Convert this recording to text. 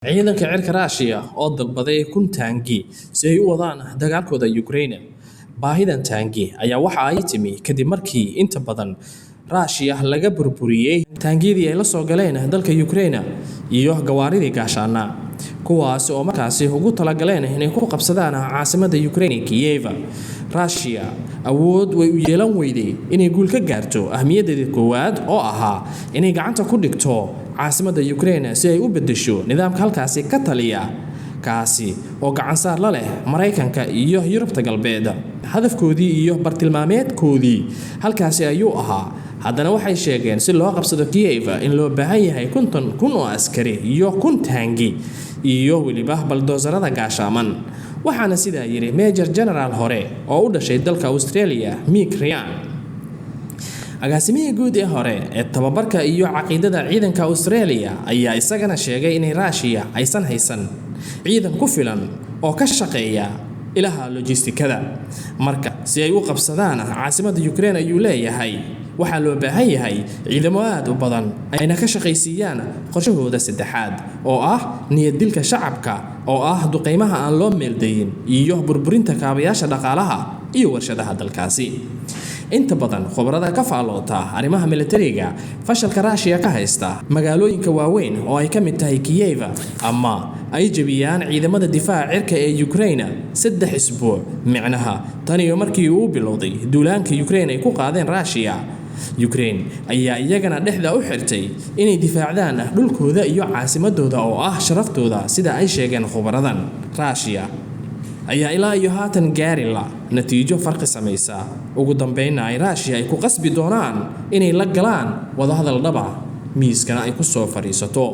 ciidanka cirka Russia oo dalbaday 1,000 taangi si ay u wadaan dagaalkooda Ukraine. Baahidan taangi ayaa waxa ay timi kadib markii inta badan Russia laga burburiyay taangiyadii ay la soo galeen dalka Ukraine iyo gawaaridii gaashaana, kuwaas oo markaasi ugu talagaleen inay ku qabsadaan caasimadda Ukraine Kiev. Russia awood way u yeelan weyday inay guul ka gaarto ahmiyadeeda koowaad oo ahaa inay gacanta ku dhigto caasimadda Ukraine si ay u bedesho nidaamka halkaasi ka taliya kaasi oo gacan saar la leh Mareykanka iyo Yurubta galbeed. Hadafkoodii iyo bartilmaameedkoodii halkaasi ayuu ahaa. Haddana waxay sheegeen si loo qabsado Kiev in loo baahan yahay 50,000 oo askari iyo 1,000 taangi iyo waliba baldoozarada gaashaaman. Waxaana sidaa yiri Major General hore oo u dhashay dalka Australia, Mick Ryan. Agaasimihii guud ee hore ee tababarka iyo caqiidada ciidanka Australia ayaa isagana sheegay in Russia aysan haysan ciidan ku filan oo ka shaqeeya ilaha logistikada. Marka si ay u qabsadaan caasimadda Ukraine ayuu leeyahay waxaa loo baahan yahay ciidamo aad u badan ayna ka shaqaysiiyaan qorshahooda saddexaad oo ah niyad dilka shacabka oo ah duqeymaha aan loo meeldayin iyo burburinta kaabayaasha dhaqaalaha iyo warshadaha dalkaasi. Inta badan khubarada ka faaloota arrimaha militariga fashalka Russia ka haysta magaalooyinka waaweyn oo ay ka mid tahay Kiev ama ay jabiyaan ciidamada difaaca cirka ee Ukraine 3 isbuuc micnaha tan iyo markii uu bilowday duulaanka Ukraine ay ku qaadeen Russia. Ukraine ayaa iyagana dhexda u xirtay inay difaacdaan dhulkooda iyo caasimadooda oo ah sharaftooda sida ay sheegeen khubaradan. Russia ayaa ilaa iyo haatan gaari la natiijo farqi samaysa. Ugu dambeynna ay Russia ay ku qasbi doonaan inay la galaan wadahadal dhab ah miiskana ay ku soo fariisato.